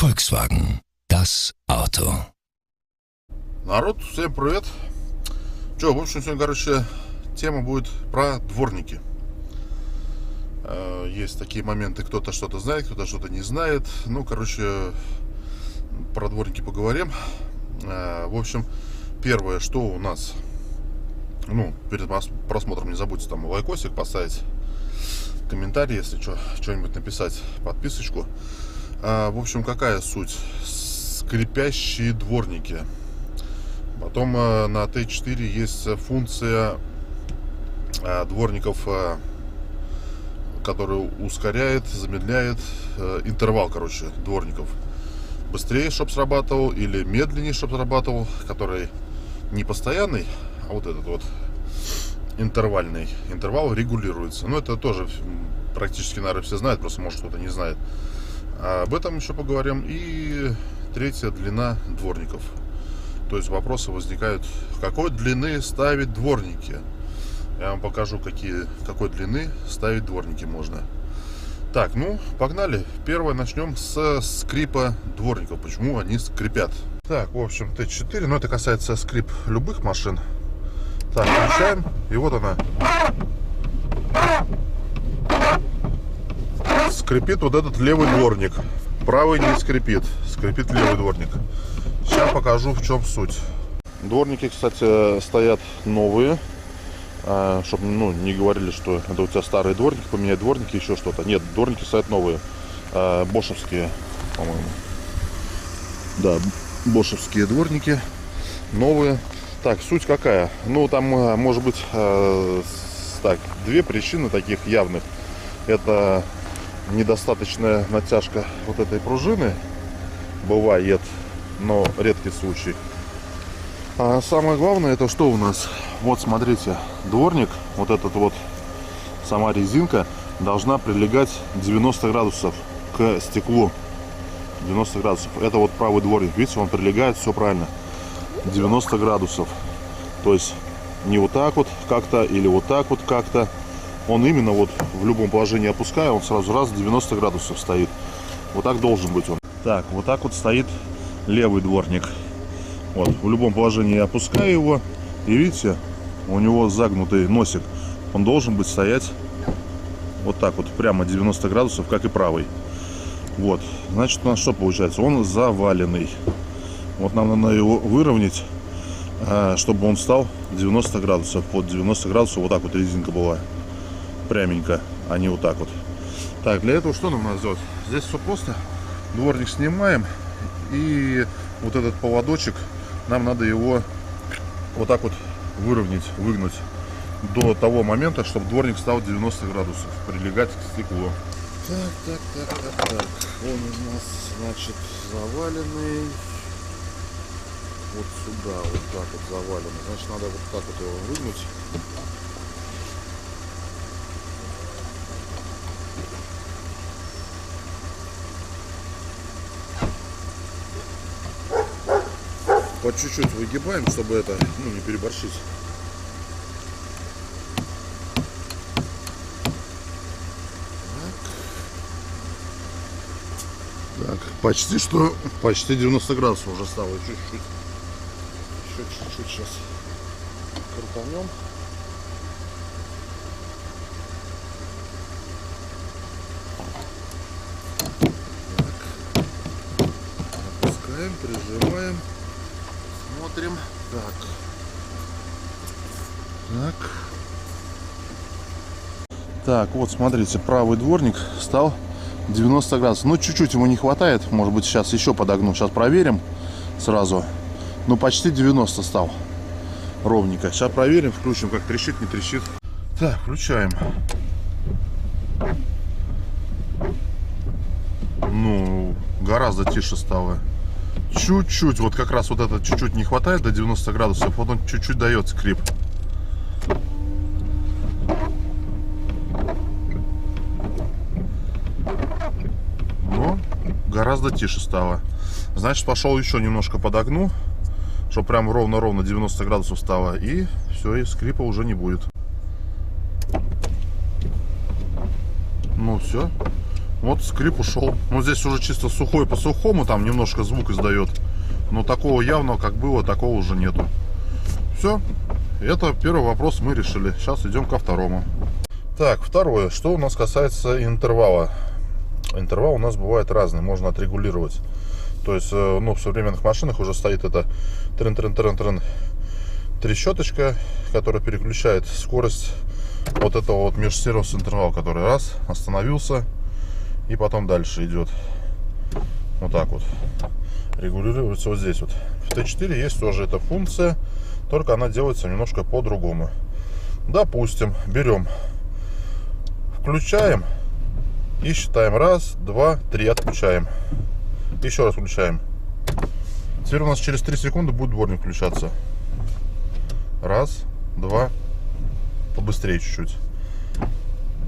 Volkswagen. Das Auto. Народ, всем привет. В общем, сегодня, тема будет про дворники. Есть такие моменты, кто-то что-то знает, кто-то что-то не знает. Про дворники поговорим. В общем, первое, что у нас, перед просмотром не забудьте там лайкосик поставить, комментарий, если что-нибудь написать, подписочку. В общем, какая суть? Скрипящие дворники. Потом на Т4 есть функция дворников, которая ускоряет, замедляет интервал, дворников. Быстрее, чтобы срабатывал, или медленнее, чтобы срабатывал, который не постоянный, а вот этот вот интервальный. Интервал регулируется. Это тоже практически, наверное, все знают, просто может кто-то не знает. Об этом еще поговорим. И третья — длина дворников. То есть вопросы возникают, какой длины ставить дворники. Я вам покажу, какой длины ставить дворники можно. Так, погнали. Первое, начнем с скрипа дворников. Почему они скрипят? Так, в общем, Т4, это касается скрип любых машин. Так, включаем, и вот она. Скрипит вот этот левый дворник. Правый не скрипит. Скрипит левый дворник. Сейчас покажу, в чем суть. Дворники, кстати, стоят новые. Чтобы не говорили, что это у тебя старые дворники, поменять дворники, еще что-то. Нет, дворники стоят новые. Бошевские, по-моему. Да, бошевские дворники. Новые. Так, суть какая? Там может быть две причины таких явных. Это недостаточная натяжка вот этой пружины. Бывает, но редкий случай. А самое главное, это что у нас? Вот смотрите, дворник, вот этот вот, сама резинка должна прилегать 90 градусов к стеклу. 90 градусов. Это вот правый дворник, видите, он прилегает, все правильно. 90 градусов. То есть не вот так вот как-то или вот так вот как-то. Он именно вот в любом положении опуская, он сразу раз 90 градусов стоит. Вот так должен быть он. Так, вот так вот стоит левый дворник. Вот, в любом положении я опускаю его, и видите, у него загнутый носик. Он должен быть стоять вот так вот, прямо 90 градусов, как и правый. Вот, значит, у нас что получается? Он заваленный. Вот нам надо его выровнять, чтобы он стал 90 градусов. Под 90 градусов вот так вот резинка была. Пряменько, а не вот так вот. Так, для этого что нам надо сделать? Здесь все просто. Дворник снимаем, и вот этот поводочек, нам надо его вот так вот выровнять, выгнуть до того момента, чтобы дворник стал 90 градусов, прилегать к стеклу. Так. Он у нас, значит, заваленный. Вот сюда, вот так вот заваленный. Значит, надо вот так вот его выгнуть. По чуть-чуть выгибаем, чтобы это, не переборщить. Так, почти 90 градусов уже стало. Чуть-чуть. Еще чуть-чуть сейчас крутанем. Так. Опускаем, прижимаем. Смотрим. Так, вот смотрите, правый дворник стал 90 градусов. Чуть-чуть ему не хватает. Может быть, сейчас еще подогну. Сейчас проверим сразу. Почти 90 стал. Ровненько. Сейчас проверим, включим, как трещит, не трещит. Так, включаем. Гораздо тише стало. Чуть-чуть, вот как раз вот это чуть-чуть не хватает до 90 градусов, вот он чуть-чуть дает скрип. Но гораздо тише стало. Значит, пошел еще немножко подогну, чтобы прям ровно-ровно 90 градусов стало, и все, и скрипа уже не будет. Все, Вот скрип ушел. Ну, здесь уже чисто сухой по сухому, там немножко звук издает. Но такого явного, как было, такого уже нету. Все. Это первый вопрос мы решили. Сейчас идем ко второму. Так, второе. Что у нас касается интервала. Интервал у нас бывает разный, можно отрегулировать. То есть, ну, в современных машинах уже стоит это трен-трен-трен-трен трещоточка, которая переключает скорость вот этого вот межсервис интервал, который раз, остановился, и потом дальше идет. Вот так вот. Регулируется вот здесь вот. В Т4 есть тоже эта функция, только она делается немножко по-другому. Допустим, берем, включаем и считаем. Раз, два, три, отключаем. Еще раз включаем. Теперь у нас через 3 секунды будет дворник включаться. Раз, два. Побыстрее чуть-чуть.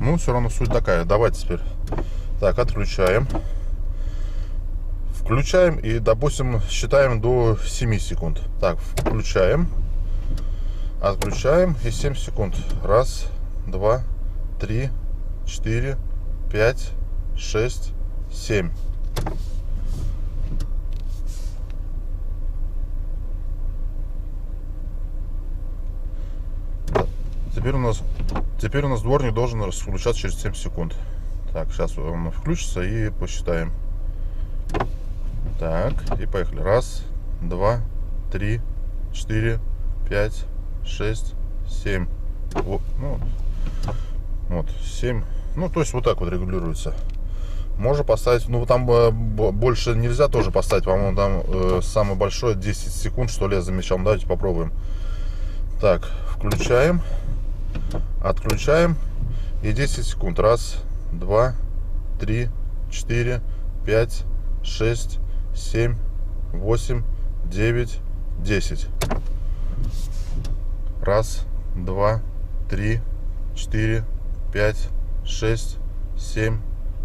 Ну, все равно суть такая. Давайте теперь. Так, отключаем. Включаем и, допустим, считаем до 7 секунд. Так, включаем. Отключаем и 7 секунд. Раз, два, три, 4, 5, 6, 7. Теперь у нас дворник должен включаться через 7 секунд. Так, сейчас он включится и посчитаем. Так, и поехали. Раз, два, три, 4, 5, 6, 7. Вот, ну, вот 7. Ну, то есть вот так вот регулируется. Можно поставить, ну там больше нельзя тоже поставить, по-моему, там самое большое 10 секунд, что ли, я замечал. Давайте попробуем. Так, включаем, отключаем и 10 секунд. Раз, два, три, 4, 5, 6, 7, 8, 9, 10. Раз, два, три, 4, 5, 6, 7,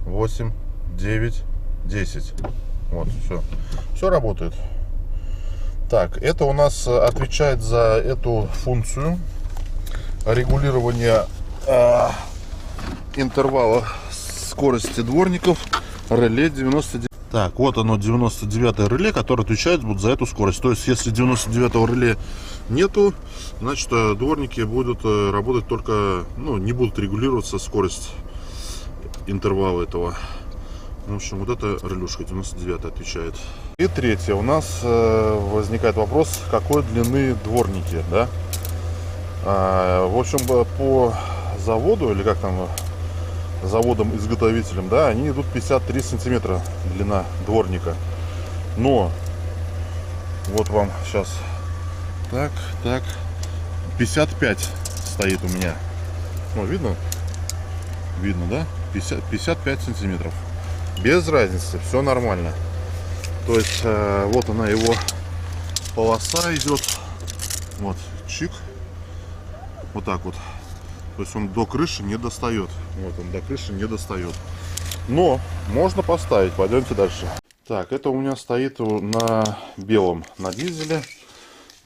8, 9, 10. Вот, все. Все работает. Так, это у нас отвечает за эту функцию регулирования интервала скорости дворников реле 99. Так, вот оно, 99 реле, которое отвечает вот за эту скорость. То есть, если 99 реле нету, значит, дворники будут работать только, ну, не будут регулироваться скорость интервала этого. В общем, вот эта релюшка 99 отвечает. И третье. У нас возникает вопрос, какой длины дворники, да? В общем, по заводу, или как там, заводом-изготовителем, да, они идут 53 сантиметра длина дворника. Но, вот вам сейчас, так, 55 стоит у меня. Ну, видно? Видно, да? 55 сантиметров. Без разницы, все нормально. То есть, вот она, его полоса идет. Вот, чик. Вот так вот. То есть он до крыши не достает. Вот он до крыши не достает. Но можно поставить. Пойдемте дальше. Так, это у меня стоит на белом, на дизеле.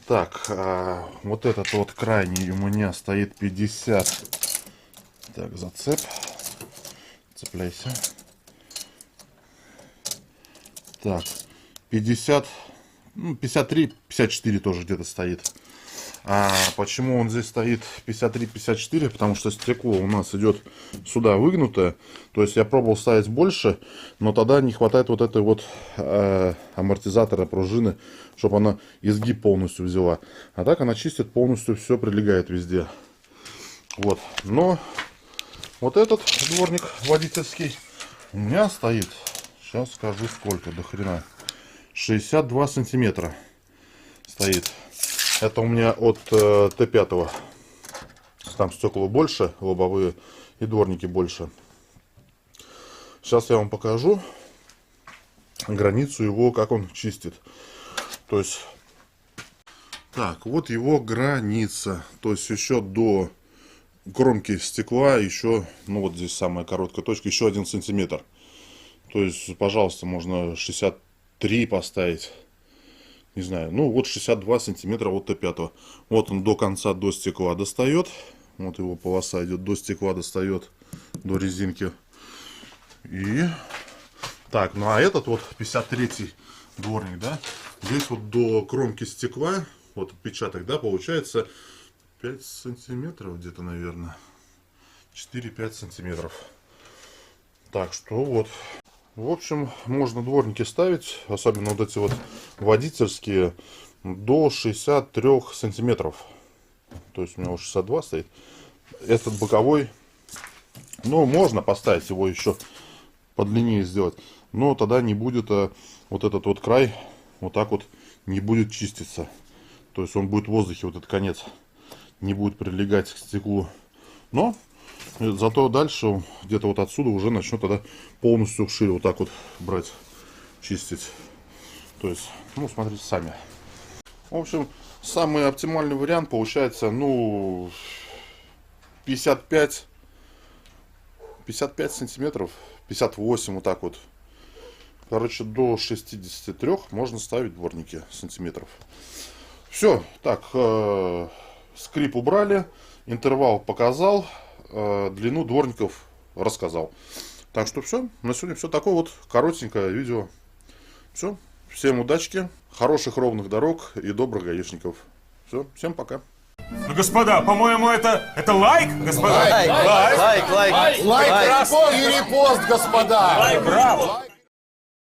Так, вот этот вот крайний у меня стоит 50. Так, зацеп. Цепляйся. Так, 50, ну, 53, 54 тоже где-то стоит. А почему он здесь стоит 53-54? Потому что стекло у нас идет сюда выгнутое. То есть я пробовал ставить больше, но тогда не хватает вот этой вот амортизатора, пружины, чтобы она изгиб полностью взяла. А так она чистит полностью, все прилегает везде. Вот. Но вот этот дворник водительский у меня стоит, сейчас скажу сколько, до хрена, 62 сантиметра стоит. Это у меня от Т5. Там стекла больше, лобовые, и дворники больше. Сейчас я вам покажу границу его, как он чистит. То есть, так, вот его граница. То есть еще до кромки стекла, еще, ну вот здесь самая короткая точка, еще 1 сантиметр. То есть, пожалуйста, можно 63 поставить. Не знаю, ну вот 62 сантиметра от Т5. Вот он до конца, до стекла достает. Вот его полоса идет до стекла, достает, до резинки. И так, ну а этот вот 53-й дворник, да, здесь вот до кромки стекла, вот отпечаток, да, получается 5 сантиметров где-то, наверное, 4-5 сантиметров. Так что вот, в общем, можно дворники ставить, особенно вот эти вот водительские, до 63 сантиметров. То есть у меня уже 62 стоит. Этот боковой, ну, можно поставить его еще подлиннее сделать, но тогда не будет вот этот вот край вот так вот не будет чиститься. То есть он будет в воздухе, вот этот конец не будет прилегать к стеклу. Но зато дальше где-то вот отсюда уже начнет тогда полностью вширь вот так вот брать, чистить. То есть, ну, смотрите сами. В общем, самый оптимальный вариант получается, ну, 55 сантиметров, 58 вот так вот. Короче, до 63 можно ставить дворники сантиметров. Все, так, скрип убрали, интервал показал, длину дворников рассказал. Так что все, на сегодня все, такое вот коротенькое видео. Все, всем удачки, хороших ровных дорог и добрых гаишников. Все, всем пока. Ну, господа, по-моему, это лайк, господа? Лайк, репост, господа! Лайк, браво!